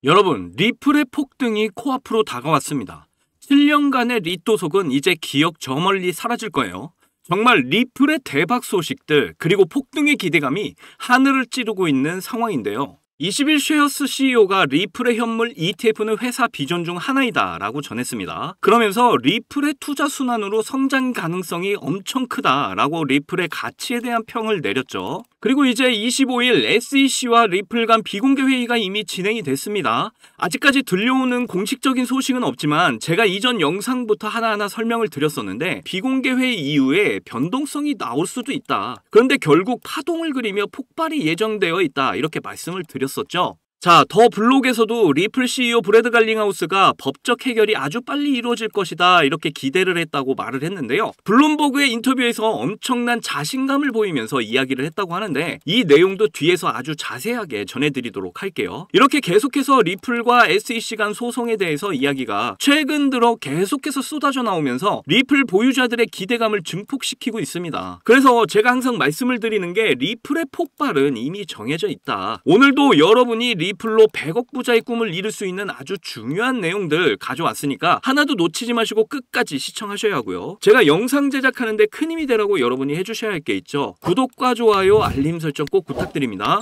여러분, 리플의 폭등이 코앞으로 다가왔습니다. 7년간의 리또속은 이제 기억 저 멀리 사라질 거예요. 정말 리플의 대박 소식들 그리고 폭등의 기대감이 하늘을 찌르고 있는 상황인데요. 21쉐어스 CEO가 리플의 현물 ETF는 회사 비전 중 하나이다 라고 전했습니다. 그러면서 리플의 투자 순환으로 성장 가능성이 엄청 크다 라고 리플의 가치에 대한 평을 내렸죠. 그리고 이제 25일 SEC와 리플 간 비공개 회의가 이미 진행이 됐습니다. 아직까지 들려오는 공식적인 소식은 없지만 제가 이전 영상부터 하나하나 설명을 드렸었는데 비공개 회의 이후에 변동성이 나올 수도 있다. 그런데 결국 파동을 그리며 폭발이 예정되어 있다. 이렇게 말씀을 드렸었죠. 자, 더 블록에서도 리플 CEO 브래드 갈링하우스가 법적 해결이 아주 빨리 이루어질 것이다 이렇게 기대를 했다고 말을 했는데요. 블룸버그의 인터뷰에서 엄청난 자신감을 보이면서 이야기를 했다고 하는데 이 내용도 뒤에서 아주 자세하게 전해드리도록 할게요. 이렇게 계속해서 리플과 SEC 간 소송에 대해서 이야기가 최근 들어 계속해서 쏟아져 나오면서 리플 보유자들의 기대감을 증폭시키고 있습니다. 그래서 제가 항상 말씀을 드리는 게 리플의 폭발은 이미 정해져 있다. 오늘도 여러분이 리플로 100억 부자의 꿈을 이룰 수 있는 아주 중요한 내용들 가져왔으니까 하나도 놓치지 마시고 끝까지 시청하셔야 하고요. 제가 영상 제작하는데 큰 힘이 되라고 여러분이 해주셔야 할 게 있죠. 구독과 좋아요, 알림 설정 꼭 부탁드립니다.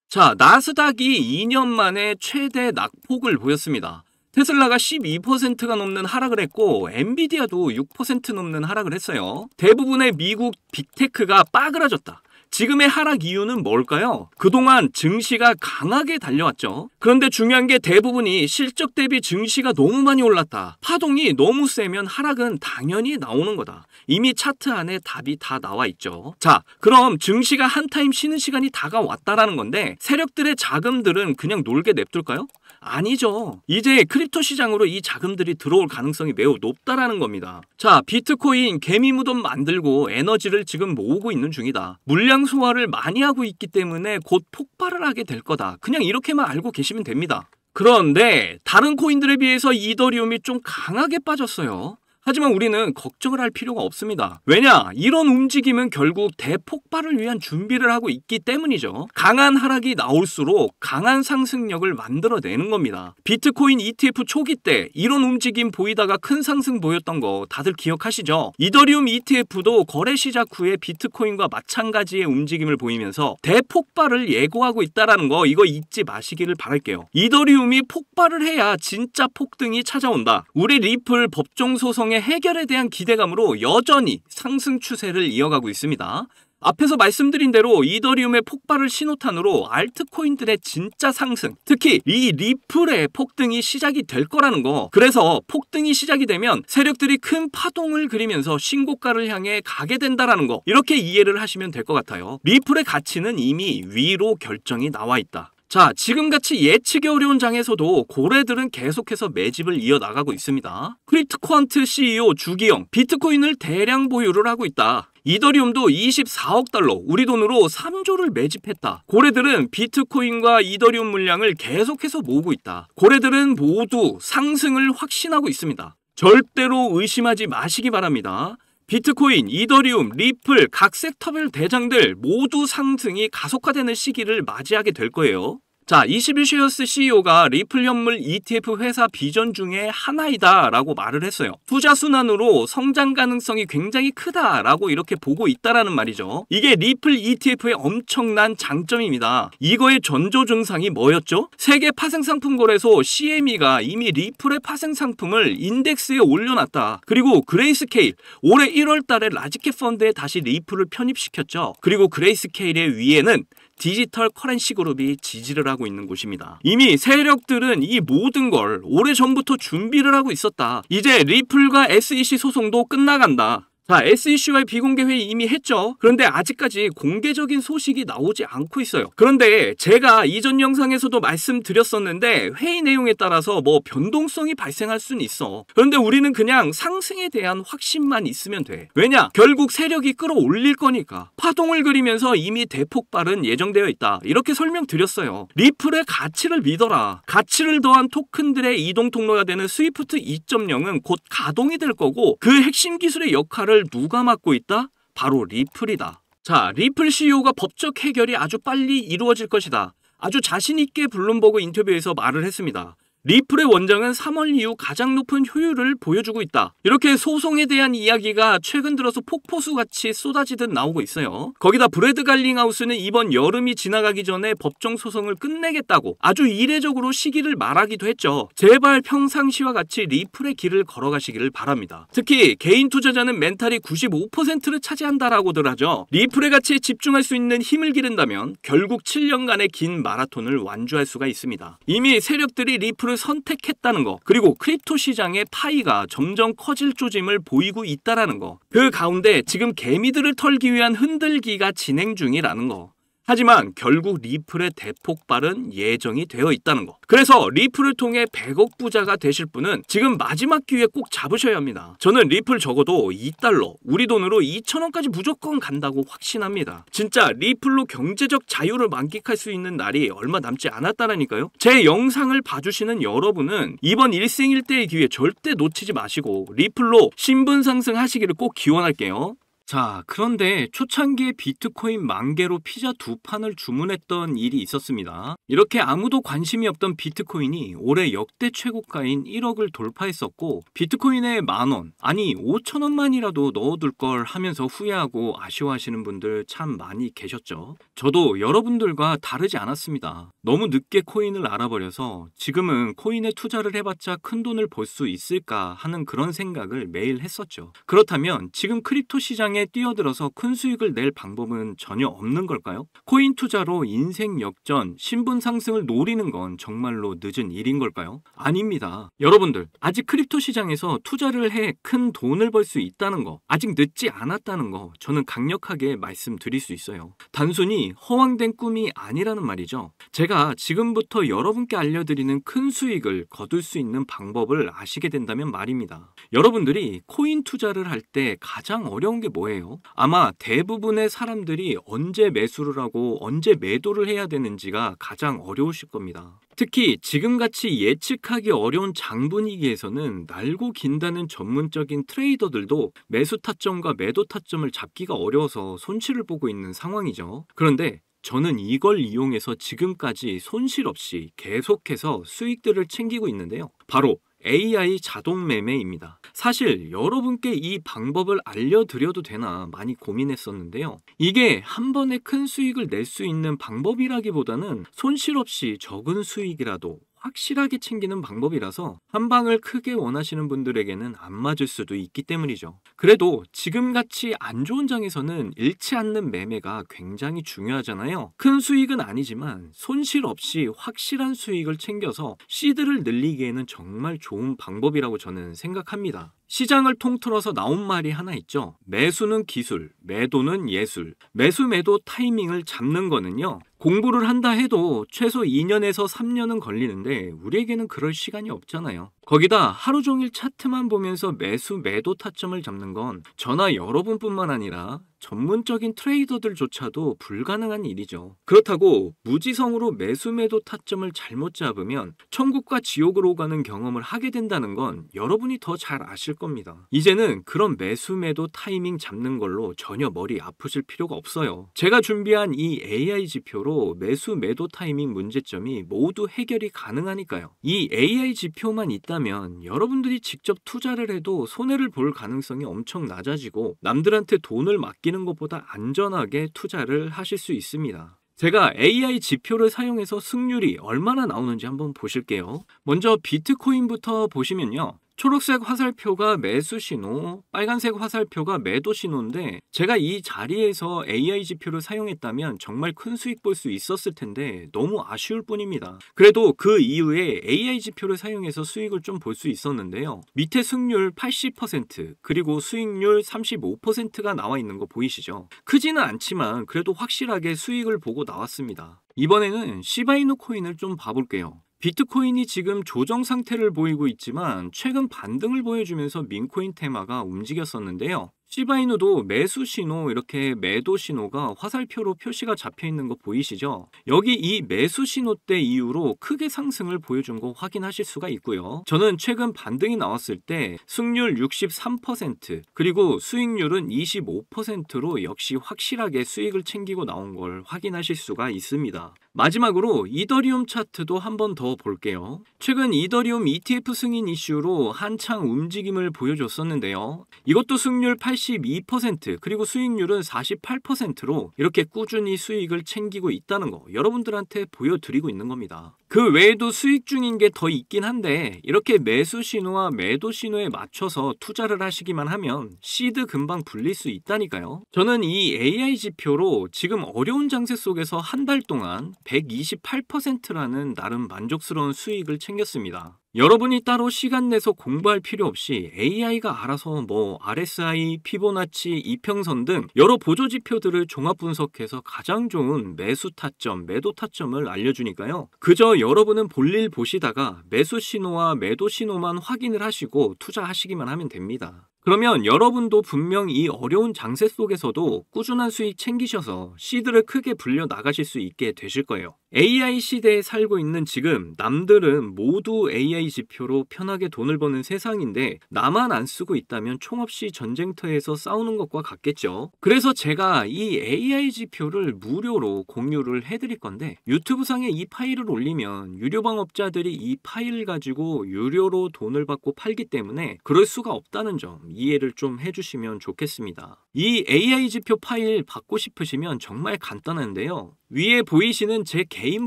자, 나스닥이 2년 만에 최대 낙폭을 보였습니다. 테슬라가 12%가 넘는 하락을 했고 엔비디아도 6% 넘는 하락을 했어요. 대부분의 미국 빅테크가 빠그라졌다. 지금의 하락 이유는 뭘까요? 그동안 증시가 강하게 달려왔죠. 그런데 중요한 게 대부분이 실적 대비 증시가 너무 많이 올랐다. 파동이 너무 세면 하락은 당연히 나오는 거다. 이미 차트 안에 답이 다 나와 있죠. 자, 그럼 증시가 한 타임 쉬는 시간이 다가왔다라는 건데 세력들의 자금들은 그냥 놀게 냅둘까요? 아니죠. 이제 크립토 시장으로 이 자금들이 들어올 가능성이 매우 높다라는 겁니다. 자, 비트코인 개미 무덤 만들고 에너지를 지금 모으고 있는 중이다. 물량 소화를 많이 하고 있기 때문에 곧 폭발을 하게 될 거다. 그냥 이렇게만 알고 계시면 됩니다. 그런데 다른 코인들에 비해서 이더리움이 좀 강하게 빠졌어요. 하지만 우리는 걱정을 할 필요가 없습니다. 왜냐? 이런 움직임은 결국 대폭발을 위한 준비를 하고 있기 때문이죠. 강한 하락이 나올수록 강한 상승력을 만들어내는 겁니다. 비트코인 ETF 초기 때 이런 움직임 보이다가 큰 상승 보였던 거 다들 기억하시죠? 이더리움 ETF도 거래 시작 후에 비트코인과 마찬가지의 움직임을 보이면서 대폭발을 예고하고 있다는 거 이거 잊지 마시기를 바랄게요. 이더리움이 폭발을 해야 진짜 폭등이 찾아온다. 우리 리플 법정 소송의 해결에 대한 기대감으로 여전히 상승 추세를 이어가고 있습니다. 앞에서 말씀드린 대로 이더리움의 폭발을 신호탄으로 알트코인들의 진짜 상승, 특히 이 리플의 폭등이 시작이 될 거라는 거. 그래서 폭등이 시작이 되면 세력들이 큰 파동을 그리면서 신고가를 향해 가게 된다라는 거. 이렇게 이해를 하시면 될 것 같아요. 리플의 가치는 이미 위로 결정이 나와 있다. 자, 지금같이 예측이 어려운 장에서도 고래들은 계속해서 매집을 이어나가고 있습니다. 크립토퀀트 CEO 주기영, 비트코인을 대량 보유를 하고 있다. 이더리움도 24억 달러, 우리 돈으로 3조를 매집했다. 고래들은 비트코인과 이더리움 물량을 계속해서 모으고 있다. 고래들은 모두 상승을 확신하고 있습니다. 절대로 의심하지 마시기 바랍니다. 비트코인, 이더리움, 리플, 각 섹터별 대장들 모두 상승이 가속화되는 시기를 맞이하게 될 거예요. 자, 21쉐어스 CEO가 리플 현물 ETF 회사 비전 중에 하나이다 라고 말을 했어요. 투자 순환으로 성장 가능성이 굉장히 크다 라고 이렇게 보고 있다라는 말이죠. 이게 리플 ETF의 엄청난 장점입니다. 이거의 전조 증상이 뭐였죠? 세계 파생상품 거래소 CME가 이미 리플의 파생상품을 인덱스에 올려놨다. 그리고 그레이스케일, 올해 1월 달에 라지캡 펀드에 다시 리플을 편입시켰죠. 그리고 그레이스케일의 위에는 디지털 커런시 그룹이 지지를 하고 있는 곳입니다. 이미 세력들은 이 모든 걸 오래전부터 준비를 하고 있었다. 이제 리플과 SEC 소송도 끝나간다. 자, SEC와의 비공개 회의 이미 했죠. 그런데 아직까지 공개적인 소식이 나오지 않고 있어요. 그런데 제가 이전 영상에서도 말씀드렸었는데 회의 내용에 따라서 뭐 변동성이 발생할 수는 있어. 그런데 우리는 그냥 상승에 대한 확신만 있으면 돼. 왜냐? 결국 세력이 끌어올릴 거니까. 파동을 그리면서 이미 대폭발은 예정되어 있다. 이렇게 설명드렸어요. 리플의 가치를 믿어라. 가치를 더한 토큰들의 이동 통로가 되는 스위프트 2.0은 곧 가동이 될 거고 그 핵심 기술의 역할을 역할을 누가 맡고 있다? 바로 리플이다. 자, 리플 CEO가 법적 해결이 아주 빨리 이루어질 것이다. 아주 자신있게 블룸버그 인터뷰에서 말을 했습니다. 리플의 원장은 3월 이후 가장 높은 효율을 보여주고 있다. 이렇게 소송에 대한 이야기가 최근 들어서 폭포수같이 쏟아지듯 나오고 있어요. 거기다 브래드 갈링하우스는 이번 여름이 지나가기 전에 법정 소송을 끝내겠다고 아주 이례적으로 시기를 말하기도 했죠. 제발 평상시와 같이 리플의 길을 걸어가시기를 바랍니다. 특히 개인 투자자는 멘탈이 95%를 차지한다라고들 하죠. 리플의 가치에 집중할 수 있는 힘을 기른다면 결국 7년간의 긴 마라톤을 완주할 수가 있습니다. 이미 세력들이 리플을 선택했다는 거, 그리고 크립토 시장의 파이가 점점 커질 조짐을 보이고 있다라는 거, 그 가운데 지금 개미들을 털기 위한 흔들기가 진행 중이라는 거. 하지만 결국 리플의 대폭발은 예정이 되어 있다는 거. 그래서 리플을 통해 100억 부자가 되실 분은 지금 마지막 기회 꼭 잡으셔야 합니다. 저는 리플 적어도 2달러, 우리 돈으로 2,000원까지 무조건 간다고 확신합니다. 진짜 리플로 경제적 자유를 만끽할 수 있는 날이 얼마 남지 않았다라니까요. 제 영상을 봐주시는 여러분은 이번 일생일대의 기회 절대 놓치지 마시고 리플로 신분 상승하시기를 꼭 기원할게요. 자, 그런데 초창기에 비트코인 10,000개로 피자 2판을 주문했던 일이 있었습니다. 이렇게 아무도 관심이 없던 비트코인이 올해 역대 최고가인 1억을 돌파했었고, 비트코인에 10,000원, 아니 5,000원만이라도 넣어둘 걸 하면서 후회하고 아쉬워하시는 분들 참 많이 계셨죠. 저도 여러분들과 다르지 않았습니다. 너무 늦게 코인을 알아버려서 지금은 코인에 투자를 해봤자 큰 돈을 벌 수 있을까 하는 그런 생각을 매일 했었죠. 그렇다면 지금 크립토 시장에 뛰어들어서 큰 수익을 낼 방법은 전혀 없는 걸까요? 코인 투자로 인생 역전, 신분 상승을 노리는 건 정말로 늦은 일인 걸까요? 아닙니다. 여러분들, 아직 크립토 시장에서 투자를 해 큰 돈을 벌 수 있다는 거, 아직 늦지 않았다는 거 저는 강력하게 말씀드릴 수 있어요. 단순히 허황된 꿈이 아니라는 말이죠. 제가 지금부터 여러분께 알려드리는 큰 수익을 거둘 수 있는 방법을 아시게 된다면 말입니다. 여러분들이 코인 투자를 할 때 가장 어려운 게 뭐예요? 아마 대부분의 사람들이 언제 매수를 하고 언제 매도를 해야 되는지가 가장 어려우실 겁니다. 특히 지금같이 예측하기 어려운 장분위기에서는 날고 긴다는 전문적인 트레이더들도 매수 타점과 매도 타점을 잡기가 어려워서 손실을 보고 있는 상황이죠. 그런데 저는 이걸 이용해서 지금까지 손실 없이 계속해서 수익들을 챙기고 있는데요. 바로 AI 자동 매매입니다. 사실 여러분께 이 방법을 알려드려도 되나 많이 고민했었는데요. 이게 한 번에 큰 수익을 낼 수 있는 방법이라기보다는 손실 없이 적은 수익이라도 확실하게 챙기는 방법이라서 한 방을 크게 원하시는 분들에게는 안 맞을 수도 있기 때문이죠. 그래도 지금같이 안 좋은 장에서는 잃지 않는 매매가 굉장히 중요하잖아요. 큰 수익은 아니지만 손실 없이 확실한 수익을 챙겨서 시드를 늘리기에는 정말 좋은 방법이라고 저는 생각합니다. 시장을 통틀어서 나온 말이 하나 있죠. 매수는 기술, 매도는 예술. 매수 매도 타이밍을 잡는 거는요, 공부를 한다 해도 최소 2년에서 3년은 걸리는데 우리에게는 그럴 시간이 없잖아요. 거기다 하루 종일 차트만 보면서 매수 매도 타점을 잡는 건 저나 여러분뿐만 아니라 전문적인 트레이더들조차도 불가능한 일이죠. 그렇다고 무지성으로 매수 매도 타점을 잘못 잡으면 천국과 지옥으로 가는 경험을 하게 된다는 건 여러분이 더 잘 아실 겁니다. 이제는 그런 매수 매도 타이밍 잡는 걸로 전혀 머리 아프실 필요가 없어요. 제가 준비한 이 AI 지표로 매수 매도 타이밍 문제점이 모두 해결이 가능하니까요. 이 AI 지표만 있다면 여러분들이 직접 투자를 해도 손해를 볼 가능성이 엄청 낮아지고 남들한테 돈을 맡기는 것보다 안전하게 투자를 하실 수 있습니다. 제가 AI 지표를 사용해서 승률이 얼마나 나오는지 한번 보실게요. 먼저 비트코인부터 보시면요. 초록색 화살표가 매수 신호, 빨간색 화살표가 매도 신호인데 제가 이 자리에서 AI 지표를 사용했다면 정말 큰 수익 볼 수 있었을 텐데 너무 아쉬울 뿐입니다. 그래도 그 이후에 AI 지표를 사용해서 수익을 좀 볼 수 있었는데요. 밑에 승률 80% 그리고 수익률 35%가 나와 있는 거 보이시죠? 크지는 않지만 그래도 확실하게 수익을 보고 나왔습니다. 이번에는 시바이누 코인을 좀 봐볼게요. 비트코인이 지금 조정 상태를 보이고 있지만 최근 반등을 보여주면서 민코인 테마가 움직였었는데요. 시바이누도 매수 신호, 이렇게 매도 신호가 화살표로 표시가 잡혀 있는 거 보이시죠? 여기 이 매수 신호 때 이후로 크게 상승을 보여준 거 확인하실 수가 있고요. 저는 최근 반등이 나왔을 때 승률 63%, 그리고 수익률은 25%로 역시 확실하게 수익을 챙기고 나온 걸 확인하실 수가 있습니다. 마지막으로 이더리움 차트도 한 번 더 볼게요. 최근 이더리움 ETF 승인 이슈로 한창 움직임을 보여줬었는데요. 이것도 승률 82%, 그리고 수익률은 48%로 이렇게 꾸준히 수익을 챙기고 있다는 거 여러분들한테 보여드리고 있는 겁니다. 그 외에도 수익 중인 게 더 있긴 한데 이렇게 매수 신호와 매도 신호에 맞춰서 투자를 하시기만 하면 시드 금방 불릴 수 있다니까요. 저는 이 AI 지표로 지금 어려운 장세 속에서 한 달 동안 128%라는 나름 만족스러운 수익을 챙겼습니다. 여러분이 따로 시간 내서 공부할 필요 없이 AI가 알아서 뭐 RSI, 피보나치, 이평선 등 여러 보조 지표들을 종합 분석해서 가장 좋은 매수 타점, 매도 타점을 알려주니까요. 그저 여러분은 볼일 보시다가 매수 신호와 매도 신호만 확인을 하시고 투자하시기만 하면 됩니다. 그러면 여러분도 분명 이 어려운 장세 속에서도 꾸준한 수익 챙기셔서 시드를 크게 불려 나가실 수 있게 되실 거예요. AI 시대에 살고 있는 지금 남들은 모두 AI 지표로 편하게 돈을 버는 세상인데 나만 안 쓰고 있다면 총없이 전쟁터에서 싸우는 것과 같겠죠. 그래서 제가 이 AI 지표를 무료로 공유를 해드릴 건데 유튜브 상에 이 파일을 올리면 유료 방업자들이 이 파일을 가지고 유료로 돈을 받고 팔기 때문에 그럴 수가 없다는 점 이해를 좀 해주시면 좋겠습니다. 이 AI 지표 파일 받고 싶으시면 정말 간단한데요. 위에 보이시는 제 개인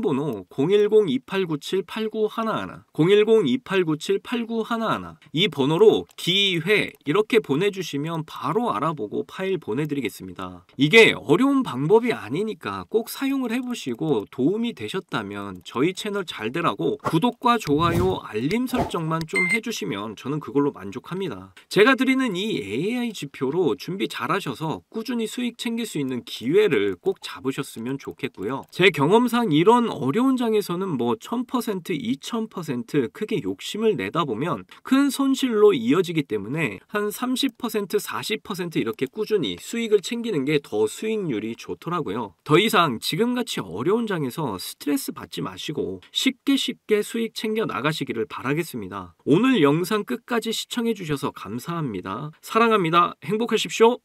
번호 010-2897-8911, 010-2897-8911 이 번호로 기회 이렇게 보내주시면 바로 알아보고 파일 보내드리겠습니다. 이게 어려운 방법이 아니니까 꼭 사용을 해보시고 도움이 되셨다면 저희 채널 잘 되라고 구독과 좋아요, 알림 설정만 좀 해주시면 저는 그걸로 만족합니다. 제가 드리는 이 AI 지표로 준비 잘 하셔서 꾸준히 수익 챙길 수 있는 기회를 꼭 잡으셨으면 좋겠고요. 제 경험상 이런 어려운 장에서는 뭐 1000%, 2000% 크게 욕심을 내다 보면 큰 손실로 이어지기 때문에 한 30%, 40% 이렇게 꾸준히 수익을 챙기는 게 더 수익률이 좋더라고요. 더 이상 지금같이 어려운 장에서 스트레스 받지 마시고 쉽게 수익 챙겨 나가시기를 바라겠습니다. 오늘 영상 끝까지 시청해 주셔서 감사합니다. 사랑합니다. 행복하십시오.